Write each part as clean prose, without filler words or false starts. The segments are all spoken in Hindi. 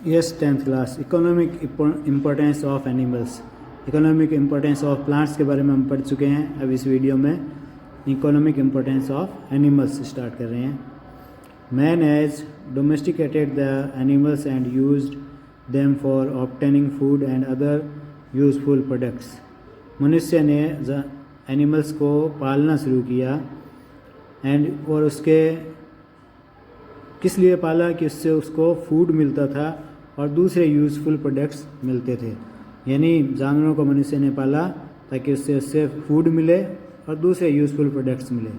Yes, 10th class. Economic importance of animals, economic importance of plants के बारे में हम पढ़ चुके हैं। अब इस वीडियो में economic importance of animals start कर रहे हैं। Man has domesticated the animals and used them for obtaining food and other useful products. मनुष्य ने एनिमल्स को पालना शुरू किया और उसके किस लिए पाला कि उससे उसको फूड मिलता था और दूसरे यूज़फुल प्रोडक्ट्स मिलते थे। यानी जानवरों को मनुष्य ने पाला ताकि उससे फूड मिले और दूसरे यूज़फुल प्रोडक्ट्स मिले।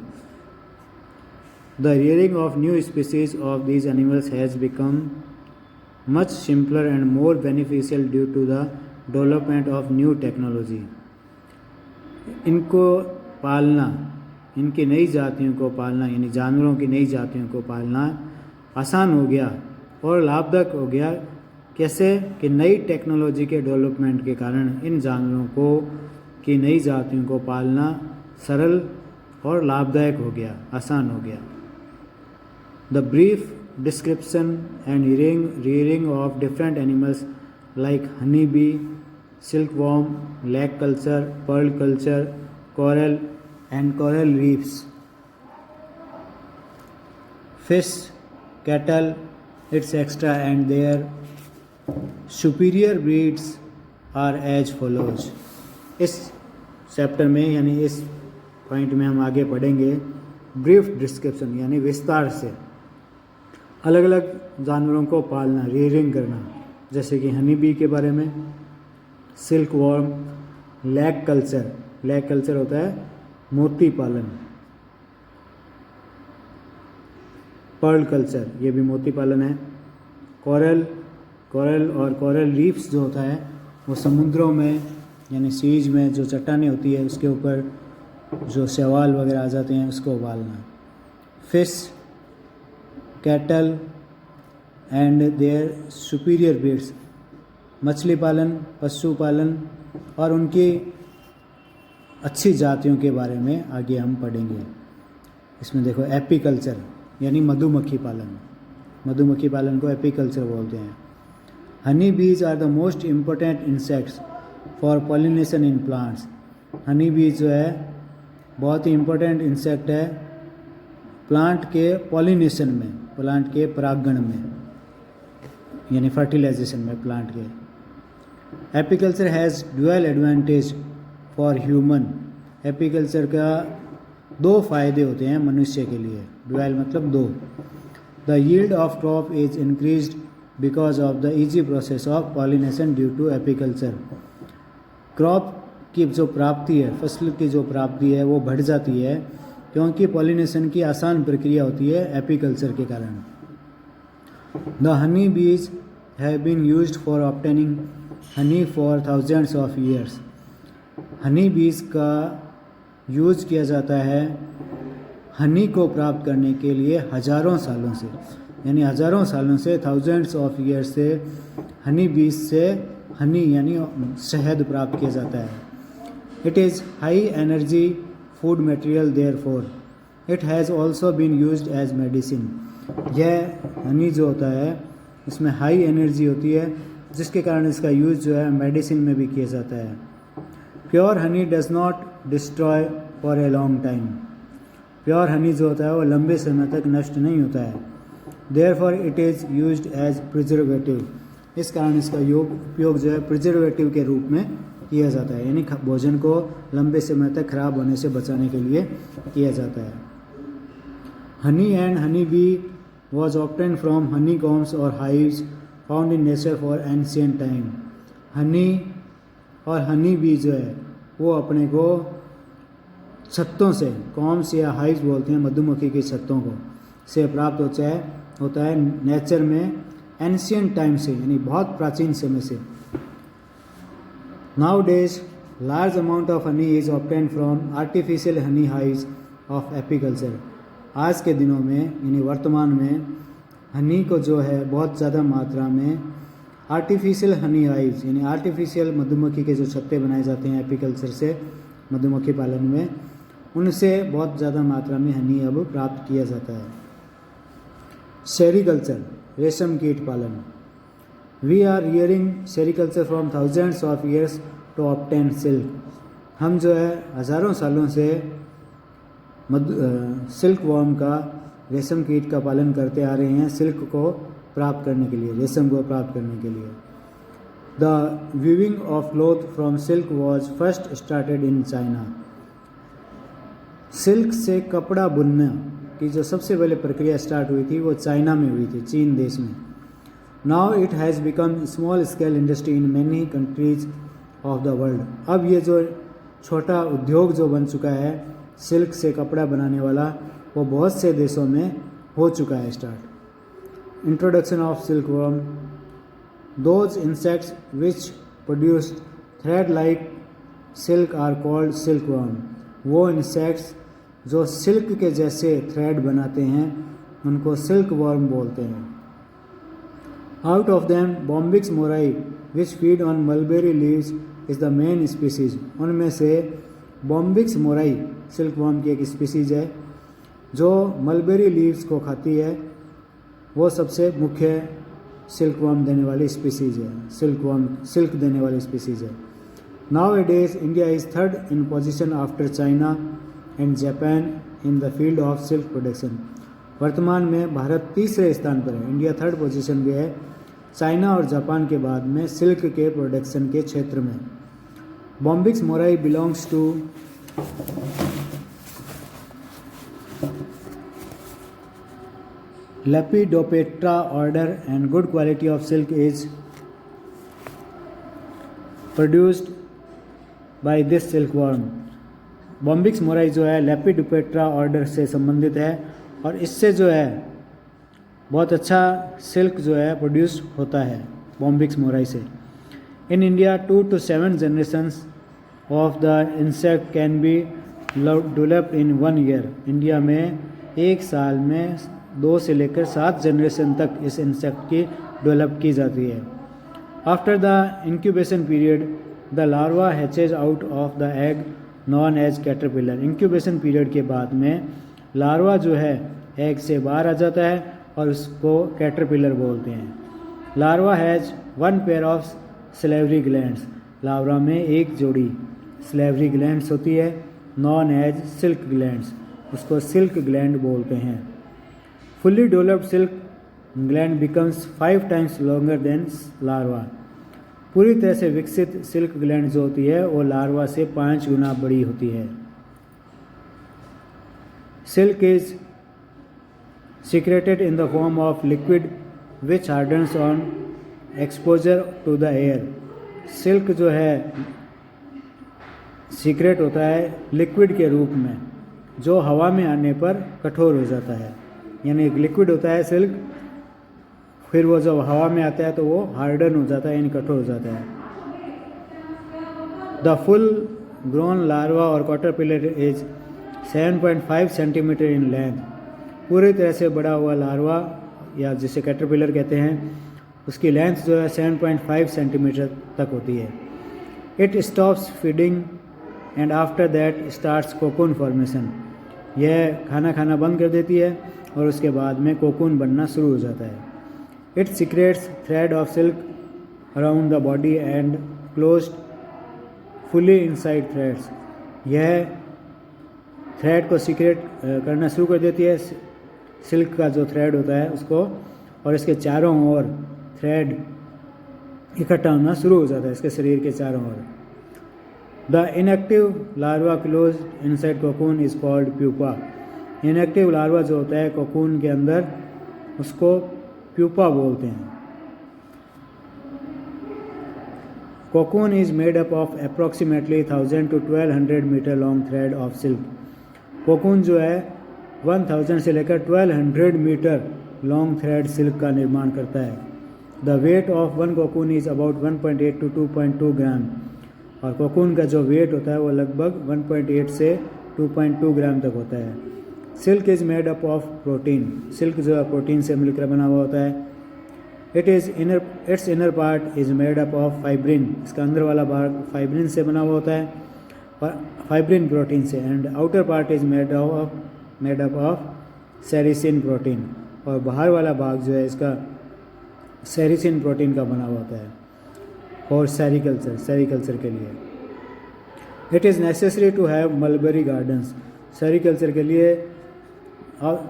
The rearing of new species of these animals has become much simpler and more beneficial due to the development of new technology. इनको पालना, इनकी नई जातियों को पालना, यानी जानवरों की नई जातियों को पालना आसान हो गया और लाभदायक हो गया। कैसे कि नई टेक्नोलॉजी के डेवलपमेंट के कारण इन जानवरों को की नई जातियों को पालना सरल और लाभदायक हो गया, आसान हो गया। The brief description and rearing of different animals like honey bee, silkworm, lac culture, pearl culture, coral and coral reefs, fish, cattle, etc. and their superior breeds are as follows। इस चैप्टर में यानी इस पॉइंट में हम आगे पढ़ेंगे ब्रीफ डिस्क्रिप्शन यानी विस्तार से अलग अलग जानवरों को पालना, रियरिंग करना, जैसे कि हनी बी के बारे में, silkworm, lac culture, lac culture होता है मोती पालन, पर्ल कल्चर ये भी मोती पालन है, कोरल और कोरल रीफ्स जो होता है वो समुद्रों में यानी सीज में जो चट्टानें होती है उसके ऊपर जो शैवाल वगैरह आ जाते हैं उसको पालना, fish, cattle and their superior breeds, मछली पालन, पशु पालन और उनकी अच्छी जातियों के बारे में आगे हम पढ़ेंगे। इसमें देखो एपीकल्चर यानी मधुमक्खी पालन, मधुमक्खी पालन को एपीकल्चर बोलते हैं। Honey bees are the most important insects for pollination in plants. Honey bees जो है बहुत ही इम्पोर्टेंट इंसेक्ट है प्लांट के पॉलिनेशन में, प्लांट के परागण में यानी फर्टिलाइजेशन में प्लांट के। Apiculture has dual advantage for human. Apiculture का दो फायदे होते हैं मनुष्य के लिए, ड्यूअल मतलब दो। The yield of crop is increased because of the easy process of pollination due to apiculture. Crop की जो प्राप्ति है, फसल की जो प्राप्ति है वो बढ़ जाती है क्योंकि पॉलिनेशन की आसान प्रक्रिया होती है एपीकल्चर के कारण। The honey bees have been used for obtaining honey for thousands of years. Honey bees का यूज किया जाता है हनी को प्राप्त करने के लिए हजारों सालों से, यानी हजारों सालों से, थाउजेंड्स ऑफ ईयर्स से हनी बीज से हनी यानी शहद प्राप्त किया जाता है। It is high energy food material, therefore it has also been used as medicine. यह हनी जो होता है इसमें हाई एनर्जी होती है जिसके कारण इसका यूज़ जो है मेडिसिन में भी किया जाता है। Pure Honey does not destroy for a long time. Pure Honey जो होता है वो लंबे समय तक नष्ट नहीं होता है। Therefore it is used as preservative. इस कारण इसका उपयोग जो है प्रिजर्वेटिव के रूप में किया जाता है, यानी भोजन को लंबे समय तक खराब होने से बचाने के लिए किया जाता है। Honey and honey bee was obtained from honey combs और hives found in nature for ancient time. Honey और हनी बी जो है वो अपने को छत्तों से, कॉम्स या हाइव्स बोलते हैं मधुमक्खी की छत्तों को, से प्राप्त होता है नेचर में एंशिएंट टाइम से, यानी बहुत प्राचीन समय से। Now days large amount of honey is obtained from artificial Honey hives of apiculture. आज के दिनों में यानी वर्तमान में हनी को जो है बहुत ज़्यादा मात्रा में आर्टिफिशियल हनी हाइव्स यानी आर्टिफिशियल मधुमक्खी के जो छत्ते बनाए जाते हैं एपीकल्चर से, मधुमक्खी पालन में, उनसे बहुत ज़्यादा मात्रा में हनी अब प्राप्त किया जाता है। सेरीकल्चर रेशम कीट पालन। We are rearing sericulture from thousands of years to obtain silk. हम जो है हज़ारों सालों से सिल्क वॉर्म का, रेशम कीट का पालन करते आ रहे हैं सिल्क को प्राप्त करने के लिए, रेशम को प्राप्त करने के लिए। The weaving of cloth from silk was first started in China. Silk से कपड़ा बुनने की जो सबसे पहले प्रक्रिया स्टार्ट हुई थी वो चाइना में हुई थी, चीन देश में। Now it has become small scale industry in many countries of the world. अब ये जो छोटा उद्योग जो बन चुका है सिल्क से कपड़ा बनाने वाला, वो बहुत से देशों में हो चुका है start. Introduction of silkworm. Those insects which produce thread like silk are called silkworm. वो इंसेक्ट्स जो सिल्क के जैसे थ्रेड बनाते हैं उनको सिल्क वर्म बोलते हैं। Out of them Bombyx mori which feed on mulberry leaves is the main species. उनमें से बॉम्बिक्स मोराई सिल्क वर्म की एक स्पीसीज है जो मलबेरी लीव्स को खाती है, वो सबसे मुख्य सिल्क वर्म देने वाली स्पीसीज है, सिल्क देने वाली स्पीसीज है। Now A days India is third in position after China and Japan in the field of silk production. वर्तमान में भारत तीसरे स्थान पर है, इंडिया थर्ड पोजीशन पे है चाइना और जापान के बाद में सिल्क के प्रोडक्शन के क्षेत्र में। Bombyx mori belongs to Lepidopetra order and good quality of silk is produced by this silkworm। Bombyx mori जो है लेपिडोपेट्रा ऑर्डर से संबंधित है और इससे जो है बहुत अच्छा सिल्क जो है प्रोड्यूस होता है बॉम्बिक्स मोराई से। In India 2 to 7 generations of the insect can be developed in 1 year. India में एक साल में 2 से लेकर 7 जनरेशन तक इस इंसेक्ट की डेवलप की जाती है। After the incubation period the larva hatches out of the egg known as caterpillar. Incubation period के बाद में लार्वा जो है एग से बाहर आ जाता है और उसको कैटरपिलर बोलते हैं। Larva has 1 pair of slavery glands. Larva में एक जोड़ी स्लेवरी ग्लैंड्स होती है, नॉन एज सिल्क ग्लैंड्स, उसको सिल्क ग्लैंड बोलते हैं। Fully developed silk gland becomes 5 times longer than larva. पूरी तरह से विकसित सिल्क ग्लैंड जो होती है वो लार्वा से 5 गुना बड़ी होती है। Silk is secreted in the form of liquid which hardens on exposure to the air। Silk जो है सीक्रेट होता है लिक्विड के रूप में जो हवा में आने पर कठोर हो जाता है, यानी एक लिक्विड होता है सिल्क, फिर वो जब हवा में आता है तो वो हार्डन हो जाता है यानी कठोर हो जाता है। द फुल ग्रोन लार्वा और caterpillar is 7.5 centimetre in length. पूरी तरह से बड़ा हुआ लार्वा या जिसे कैटरपिलर कहते हैं उसकी लेंथ जो है 7.5 सेंटीमीटर तक होती है। It stops feeding and after that starts cocoon formation. यह खाना बंद कर देती है और उसके बाद में कोकून बनना शुरू हो जाता है। It secrets thread of silk around the body and closed fully inside threads. यह थ्रेड को सीक्रेट करना शुरू कर देती है, सिल्क का जो थ्रेड होता है उसको, और इसके चारों ओर थ्रेड इकट्ठा होना शुरू हो जाता है इसके शरीर के चारों ओर। The inactive larva close inside cocoon is called pupa. Inactive larva जो होता है कोकून के अंदर उसको प्यूपा बोलते हैं। Cocoon is made up of approximately 1000 to 1200 metre long thread of silk. Cocoon जो है 1000 से लेकर 1200 मीटर लॉन्ग थ्रेड सिल्क का निर्माण करता है। The weight of 1 cocoon is about 1.8 to 2.2 ग्राम। और कोकून का जो वेट होता है वो लगभग 1.8 से 2.2 ग्राम तक होता है। Silk is made up of protein. Silk जो है प्रोटीन से मिलकर बना हुआ होता है। It's inner part is made up of fibrin. इसका अंदर वाला भाग फाइब्रिन से बना हुआ होता है, और फाइब्रिन प्रोटीन से। And outer part is made up of sericin protein. और बाहर वाला भाग जो है इसका सेरिसिन प्रोटीन का बना हुआ होता है। और सेरीकल्चर के लिए it is necessary to have mulberry gardens. Sericulture के लिए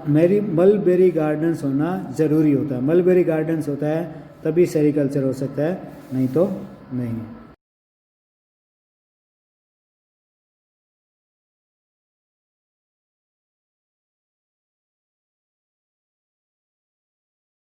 मेरी मलबेरी गार्डन्स होना ज़रूरी होता है। मलबेरी गार्डन्स होता है तभी सेरीकल्चर हो सकता है, नहीं तो नहीं।